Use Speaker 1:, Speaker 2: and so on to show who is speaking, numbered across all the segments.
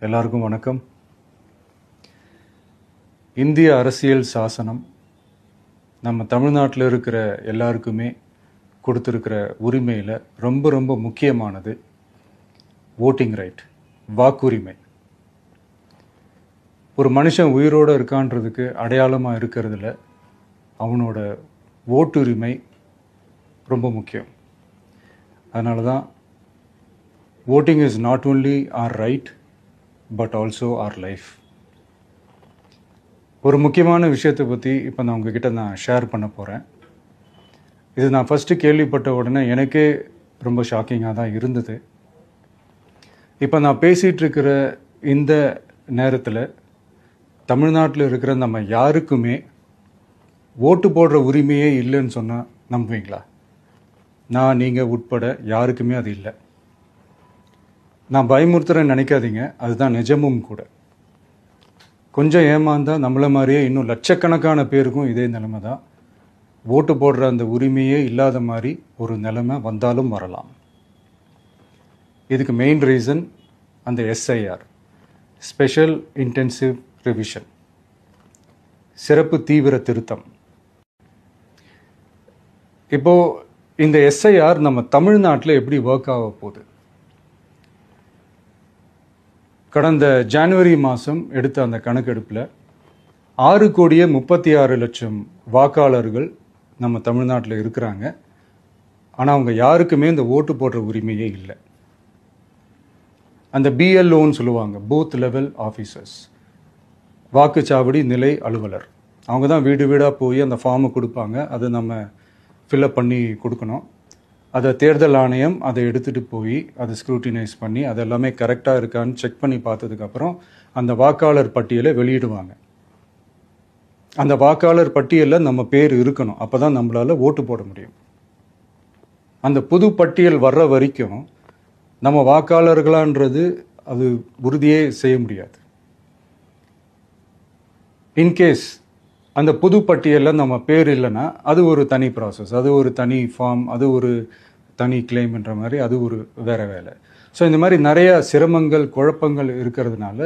Speaker 1: எல்லாருக்கும் வணக்கம். இந்திய அரசியல் சாசனம் நம்ம தமிழ்நாட்டில் இருக்கிற எல்லாருக்குமே கொடுத்துருக்கிற உரிமையில் ரொம்ப ரொம்ப முக்கியமானது ஓட்டிங் ரைட், வாக்குரிமை. ஒரு மனுஷன் உயிரோடு இருக்கான்றதுக்கு அடையாளமாக இருக்கிறதுல அவனோட ஓட்டுரிமை ரொம்ப முக்கியம். அதனால தான் voting is not only our right but also our life. ஒரு முக்கியமான விஷயத்தை பற்றி இப்போ நான் உங்ககிட்ட ஷேர் பண்ண போகிறேன். இது நான் ஃபஸ்ட்டு கேள்விப்பட்ட உடனே எனக்கே ரொம்ப ஷாக்கிங்காக தான் இருந்தது. இப்போ நான் பேசிகிட்டு இருக்கிற இந்த நேரத்தில் தமிழ்நாட்டில் இருக்கிற நம்ம யாருக்குமே ஓட்டு போடுற உரிமையே இல்லைன்னு சொன்னால் நம்புவீங்களா? நான் நீங்கள் உட்பட யாருக்குமே அது இல்லை. நான் பயமுறுத்துறேன்னு நினைக்காதீங்க, அதுதான் நிஜமும் கூட. கொஞ்சம் ஏமாந்தால் நம்மளை மாதிரியே இன்னும் லட்சக்கணக்கான பேருக்கும் இதே நிலைமை தான். ஓட்டு போடுற அந்த உரிமையே இல்லாத மாதிரி ஒரு நிலைமை வந்தாலும் வரலாம். இதுக்கு மெயின் ரீசன் அந்த எஸ்ஐஆர், ஸ்பெஷல் இன்டென்சிவ் ரிவிஷன், சிறப்பு தீவிர திருத்தம். இப்போது இந்த எஸ்ஐஆர் நம்ம தமிழ்நாட்டில் எப்படி ஒர்க் ஆக போகுது? கடந்த ஜனவரி மாதம் எடுத்த அந்த கணக்கெடுப்பில் 6,36,00,000 வாக்காளர்கள் நம்ம தமிழ்நாட்டில் இருக்கிறாங்க. ஆனால் அவங்க யாருக்குமே இந்த ஓட்டு போடுற உரிமையே இல்லை. அந்த பிஎல்ஓன்னு சொல்லுவாங்க, பூத் லெவல் ஆஃபீஸர்ஸ், வாக்குச்சாவடி நிலை அலுவலர். அவங்க தான் வீடு வீடாக போய் அந்த ஃபார்மை கொடுப்பாங்க. அதை நம்ம ஃபில்அப் பண்ணி கொடுக்கணும். அதை தேர்தல் ஆணையம் அதை எடுத்துகிட்டு போய் அதை ஸ்க்ரூட்டினைஸ் பண்ணி அது எல்லாமே கரெக்டாக இருக்கான்னு செக் பண்ணி பார்த்ததுக்கப்புறம் அந்த வாக்காளர் பட்டியலை வெளியிடுவாங்க. அந்த வாக்காளர் பட்டியலில் நம்ம பேர் இருக்கணும், அப்போ தான் நம்மளால் ஓட்டு போட முடியும். அந்த புது பட்டியல் வர்ற வரைக்கும் நம்ம வாக்காளர்களான்றது அது உறுதியே செய்ய முடியாது. இன்கேஸ் அந்த புது பட்டியலில் நம்ம பேர் இல்லைன்னா அது ஒரு தனி ப்ராசஸ், அது ஒரு தனி ஃபார்ம், அது ஒரு தனி கிளைம்ன்ற மாதிரி அது ஒரு வேறு வேலை. ஸோ இந்த மாதிரி நிறைய சிரமங்கள் குழப்பங்கள் இருக்கிறதுனால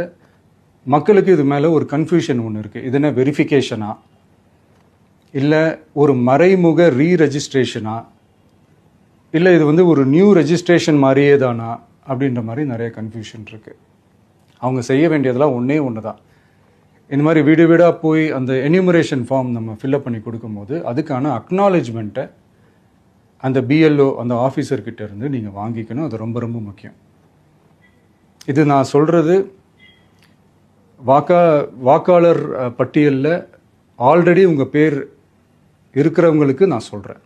Speaker 1: மக்களுக்கு இது மேலே ஒரு கன்ஃபியூஷன் ஒன்று இருக்குது. இது என்ன வெரிஃபிகேஷனா இல்லை ஒரு மறைமுக ரீரெஜிஸ்ட்ரேஷனா இல்லை இது ஒரு நியூ ரெஜிஸ்ட்ரேஷன் மாதிரியே தானா அப்படின்ற மாதிரி நிறைய கன்ஃபியூஷன் இருக்குது. அவங்க செய்ய வேண்டியதெல்லாம் ஒன்று தான். இந்த மாதிரி வீடு வீடாக போய் அந்த என்யூமரேஷன் ஃபார்ம் நம்ம ஃபில்அப் பண்ணி கொடுக்கும்போது அதுக்கான அக்னாலேஜ்மெண்ட்டை அந்த பிஎல்ஓ அந்த ஆஃபீஸர்கிட்ட இருந்து நீங்கள் வாங்கிக்கணும். அது ரொம்ப ரொம்ப முக்கியம். இது நான் சொல்கிறது வாக்காளர் பட்டியலில் ஆல்ரெடி உங்கள் பேர் இருக்கிறவங்களுக்கு நான் சொல்கிறேன்.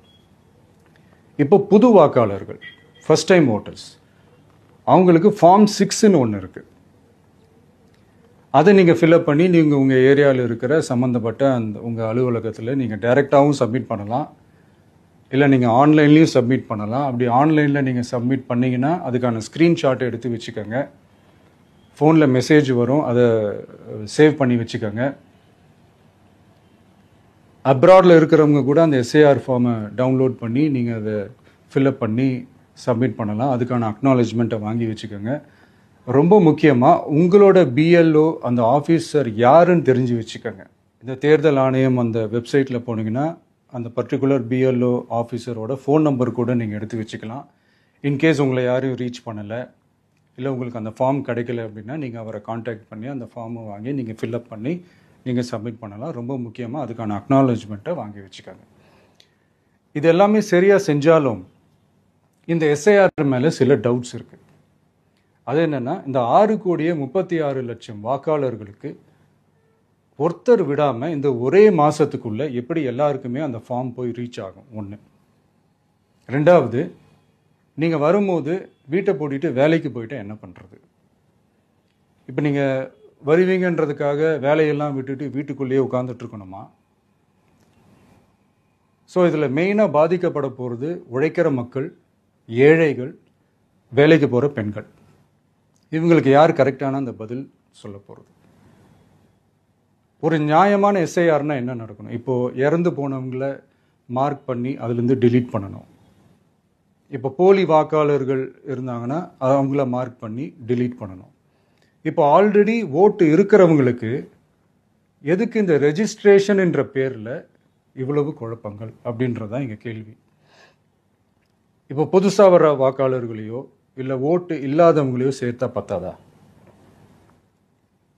Speaker 1: இப்போ புது வாக்காளர்கள், ஃபஸ்ட் டைம் ஓட்டர்ஸ், அவங்களுக்கு ஃபார்ம் 6ன்னு ஒன்று இருக்குது. அதை நீங்கள் ஃபில்அப் பண்ணி நீங்கள் உங்கள் ஏரியாவில் இருக்கிற சம்மந்தப்பட்ட அந்த உங்கள் அலுவலகத்தில் நீங்கள் டைரெக்டாகவும் சப்மிட் பண்ணலாம், இல்லை நீங்கள் ஆன்லைன்லேயும் சப்மிட் பண்ணலாம். அப்படி ஆன்லைனில் நீங்கள் சப்மிட் பண்ணிங்கன்னா அதுக்கான ஸ்க்ரீன்ஷாட்டை எடுத்து வச்சுக்கோங்க. ஃபோனில் மெசேஜ் வரும், அதை சேவ் பண்ணி வச்சுக்கோங்க. அப்ராடில் இருக்கிறவங்க கூட அந்த எஸ்ஐஆர் ஃபார்மை டவுன்லோட் பண்ணி நீங்கள் அதை ஃபில்அப் பண்ணி சப்மிட் பண்ணலாம். அதுக்கான அக்னாலேஜ்மெண்ட்டை வாங்கி வச்சுக்கோங்க. ரொம்ப முக்கியமாக உங்களோட பிஎல்ஓ அந்த ஆஃபீஸர் யாருன்னு தெரிஞ்சு வச்சுக்கோங்க. இந்த தேர்தல் ஆணையம் அந்த வெப்சைட்டில் போனீங்கன்னா அந்த பர்டிகுலர் பிஎல்ஓ ஆஃபீஸரோட ஃபோன் நம்பர் கூட நீங்கள் எடுத்து வச்சுக்கலாம். இன்கேஸ் உங்களை யாரையும் ரீச் பண்ணலை இல்லை உங்களுக்கு அந்த ஃபார்ம் கிடைக்கல அப்படின்னா நீங்கள் அவரை காண்டாக்ட் பண்ணி அந்த ஃபார்மை வாங்கி நீங்கள் ஃபில்அப் பண்ணி நீங்கள் சப்மிட் பண்ணலாம். ரொம்ப முக்கியமாக அதுக்கான அக்னாலேஜ்மெண்ட்டை வாங்கி வச்சுக்கோங்க. இது எல்லாமே சரியாக செஞ்சாலும் இந்த எஸ்ஐஆர் மேலே சில டவுட்ஸ் இருக்குது. அது என்னென்னா, இந்த 6,36,00,000 வாக்காளர்களுக்கு ஒருத்தர் விடாமல் இந்த ஒரே மாதத்துக்குள்ளே எப்படி எல்லாருக்குமே அந்த ஃபார்ம் போய் ரீச் ஆகும்? ஒன்று. ரெண்டாவது, நீங்கள் வரும்போது வீட்டை பூட்டிட்டு வேலைக்கு போயிட்டு என்ன பண்ணுறது? இப்போ நீங்கள் வருவீங்கன்றதுக்காக வேலையெல்லாம் விட்டுட்டு வீட்டுக்குள்ளேயே உட்காந்துட்ருக்கணுமா? ஸோ இதில் மெயினாக பாதிக்கப்பட போகிறது உழைக்கிற மக்கள், ஏழைகள், வேலைக்கு போகிற பெண்கள். இவங்களுக்கு யார் கரெக்டான அந்த பதில் சொல்ல போகிறது? ஒரு நியாயமான எஸ்ஐஆர்னால் என்ன நடக்கணும்? இப்போது இறந்து போனவங்களை மார்க் பண்ணி அதுலேருந்து டிலீட் பண்ணணும். இப்போ போலி வாக்காளர்கள் இருந்தாங்கன்னா அவங்கள மார்க் பண்ணி டிலீட் பண்ணணும். இப்போ ஆல்ரெடி ஓட்டு இருக்கிறவங்களுக்கு எதுக்கு இந்த ரெஜிஸ்ட்ரேஷன் என்ற பேரில் இவ்வளவு குழப்பங்கள் அப்படின்றதான் எங்கள் கேள்வி. இப்போ புதுசாக வர வாக்காளர்களையோ இல்லை ஓட்டு இல்லாதவங்களையோ சேர்த்தா பத்தாதா?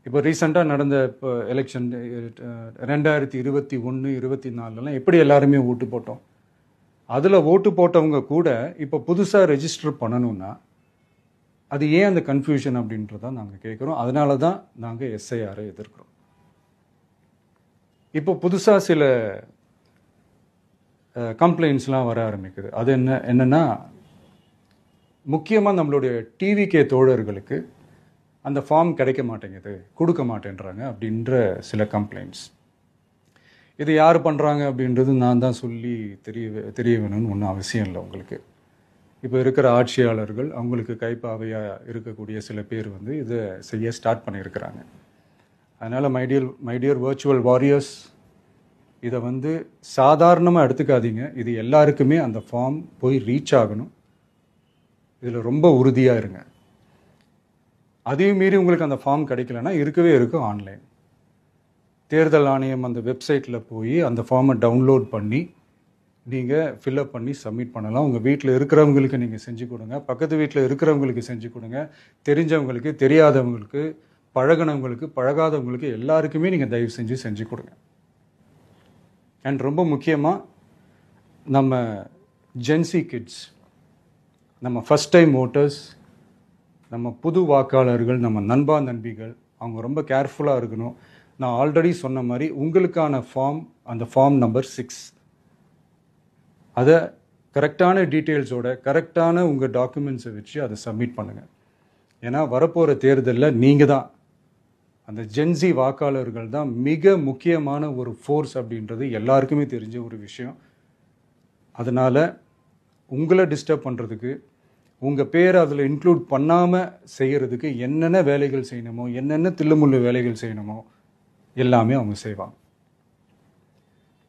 Speaker 1: இப்போ ரீசெண்டாக நடந்த இப்போ எலெக்ஷன் 2021, 24 எப்படி எல்லாருமே ஓட்டு போட்டோம்? அதில் ஓட்டு போட்டவங்க கூட இப்போ புதுசாக ரெஜிஸ்டர் பண்ணணும்னா அது ஏன் அந்த கன்ஃபியூஷன் அப்படின்றதான் நாங்கள் கேட்குறோம். அதனால தான் நாங்கள் எஸ்ஐஆரை எதிர்க்கிறோம். இப்போ புதுசாக சில கம்ப்ளைண்ட்ஸ்லாம் வர ஆரம்பிக்குது. அது என்னன்னா முக்கியமாக நம்மளுடைய டிவிகே தோழர்களுக்கு அந்த ஃபார்ம் கிடைக்க மாட்டேங்குது, கொடுக்க மாட்டேன்றாங்க அப்படின்ற சில கம்ப்ளைண்ட்ஸ். இது யார் பண்ணுறாங்க அப்படின்றது நான் தான் சொல்லி தெரிய வேணும்னு ஒன்றும் அவசியம் இல்லை உங்களுக்கு. இப்போ இருக்கிற ஆட்சியாளர்கள் அவங்களுக்கு கைப்பாவையாக இருக்கக்கூடிய சில பேர் வந்து இதை செய்ய ஸ்டார்ட் பண்ணியிருக்கிறாங்க. அதனால் மைடியர் வர்ச்சுவல் வாரியர்ஸ், இதை வந்து சாதாரணமாக எடுத்துக்காதீங்க. இது எல்லாருக்குமே அந்த ஃபார்ம் போய் ரீச் ஆகணும். இதில் ரொம்ப உறுதியாக இருங்க. அதையும் மீறி உங்களுக்கு அந்த ஃபார்ம் கிடைக்கலன்னா இருக்கவே இருக்கும் ஆன்லைன். தேர்தல் ஆணையம் அந்த வெப்சைட்டில் போய் அந்த ஃபார்மை டவுன்லோட் பண்ணி நீங்கள் ஃபில்அப் பண்ணி சப்மிட் பண்ணலாம். உங்கள் வீட்டில் இருக்கிறவங்களுக்கு நீங்கள் செஞ்சு கொடுங்க, பக்கத்து வீட்டில் இருக்கிறவங்களுக்கு செஞ்சு கொடுங்க, தெரிஞ்சவங்களுக்கு, தெரியாதவங்களுக்கு, பழகினவங்களுக்கு, பழகாதவங்களுக்கு எல்லாருக்குமே நீங்கள் தயவு செஞ்சு கொடுங்க. அண்ட் ரொம்ப முக்கியமாக நம்ம ஜென்சி கிட்ஸ், நம்ம ஃபஸ்ட் டைம் ஓட்டர்ஸ், நம்ம புது வாக்காளர்கள், நம்ம நண்பா நண்பிகள், அவங்க ரொம்ப கேர்ஃபுல்லாக இருக்கணும். நான் ஆல்ரெடி சொன்ன மாதிரி உங்களுக்கான ஃபார்ம், அந்த ஃபார்ம் நம்பர் 6, அதை கரெக்டான டீட்டெயில்ஸோட கரெக்டான உங்கள் டாக்குமெண்ட்ஸை வச்சு அதை சப்மிட் பண்ணுங்கள். ஏன்னா வரப்போகிற தேர்தலில் நீங்கள் தான், அந்த ஜென்சி வாக்காளர்கள் தான் மிக முக்கியமான ஒரு ஃபோர்ஸ் அப்படின்றது எல்லாருக்குமே தெரிஞ்ச ஒரு விஷயம். அதனால் உங்களை டிஸ்டர்ப் பண்ணுறதுக்கு, உங்கள் பேரை அதில் இன்க்ளூட் பண்ணாமல் செய்கிறதுக்கு என்னென்ன வேலைகள் செய்யணுமோ, என்னென்ன தில்லுமுள்ளு வேலைகள் செய்யணுமோ எல்லாமே அவங்க செய்வாங்க.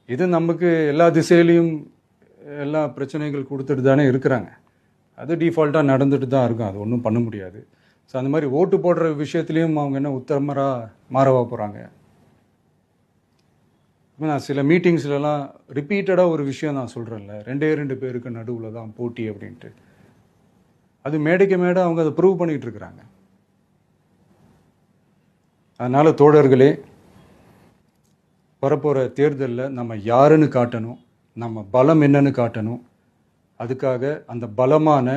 Speaker 1: இது நமக்கு எல்லா திசையிலையும் எல்லா பிரச்சனைகள் கொடுத்துட்டு தானே இருக்கிறாங்க. அது டிஃபால்ட்டாக நடந்துட்டு தான் இருக்கும். அது ஒன்றும் பண்ண முடியாது. ஸோ அந்த மாதிரி ஓட்டு போடுற விஷயத்துலேயும் அவங்க என்ன உத்தரமராக மாறவா போகிறாங்க? இப்போ நான் சில மீட்டிங்ஸ்லலாம் ரிப்பீட்டடாக ஒரு விஷயம் நான் சொல்கிறேன்ல, 2 பேருக்கு நடுவில் தான் போட்டி அப்படின்ட்டு. அது மேடைக்கு மேடை அவங்க அதை ப்ரூவ் பண்ணிகிட்டு இருக்கிறாங்க. அதனால் தோழர்களே, வரப்போகிற தேர்தலில் நம்ம யாருன்னு காட்டணும், நம்ம பலம் என்னன்னு காட்டணும். அதுக்காக அந்த பலமான,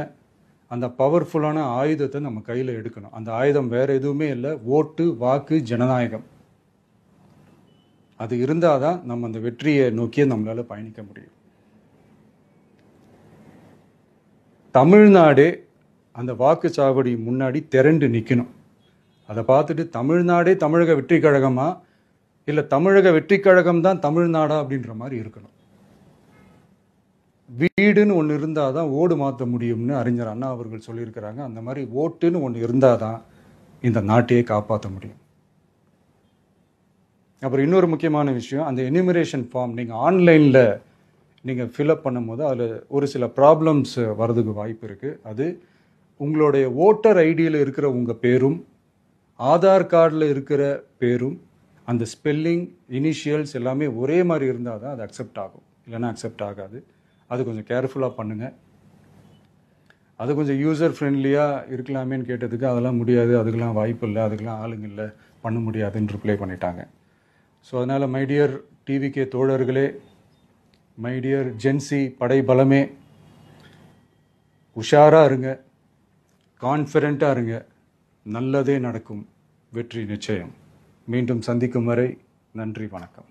Speaker 1: அந்த பவர்ஃபுல்லான ஆயுதத்தை நம்ம கையில் எடுக்கணும். அந்த ஆயுதம் வேறு எதுவுமே இல்லை, ஓட்டு, வாக்கு, ஜனநாயகம். அது இருந்தால் தான் நம்ம அந்த வெற்றியை நோக்கியே நம்மளால் பயணிக்க முடியும். தமிழ்நாடே அந்த வாக்குச்சாவடி முன்னாடி திரண்டு நிற்கணும். அதை பார்த்துட்டு தமிழ்நாடே தமிழக வெற்றி கழகமா இல்லை தமிழக வெற்றி கழகம் தான் தமிழ்நாடா அப்படின்ற மாதிரி இருக்கணும். வீடுன்னு ஒன்று இருந்தால் தான் ஓடு மாற்ற முடியும்னு அறிஞர் அண்ணா அவர்கள் சொல்லியிருக்கிறாங்க. அந்த மாதிரி ஓட்டுன்னு ஒன்று இருந்தால் தான் இந்த நாட்டையே காப்பாற்ற முடியும். அப்புறம் இன்னொரு முக்கியமான விஷயம், அந்த எனிமரேஷன் ஃபார்ம் நீங்கள் ஆன்லைனில் நீங்கள் ஃபில்அப் பண்ணும்போது அதில் ஒரு சில ப்ராப்ளம்ஸ் வர்றதுக்கு வாய்ப்பு இருக்குது. அது உங்களுடைய ஓட்டர் ஐடியில் இருக்கிற உங்கள் பேரும் ஆதார் கார்டில் இருக்கிற பேரும் அந்த ஸ்பெல்லிங், இனிஷியல்ஸ் எல்லாமே ஒரே மாதிரி இருந்தால் தான் அது அக்செப்ட் ஆகும், இல்லைன்னா அக்செப்ட் ஆகாது. அது கொஞ்சம் கேர்ஃபுல்லாக பண்ணுங்கள். அது கொஞ்சம் யூசர் ஃப்ரெண்ட்லியாக இருக்கலாமேன்னு கேட்டதுக்கு அதெல்லாம் முடியாது, அதுக்கெல்லாம் வாய்ப்பு இல்லை, அதுக்கெல்லாம் ஆளுங்க இல்லை, பண்ண முடியாதுன்னு ரிப்ளை பண்ணிட்டாங்க. ஸோ அதனால் மைடியர் டிவிகே தோழர்களே, மைடியர் ஜென்சி படை பலமே, உஷாராக இருங்க, கான்ஃபிடென்ட்டாக இருங்க. நல்லதே நடக்கும். வெற்றி நிச்சயம். மீண்டும் சந்திக்கும் வரை நன்றி, வணக்கம்.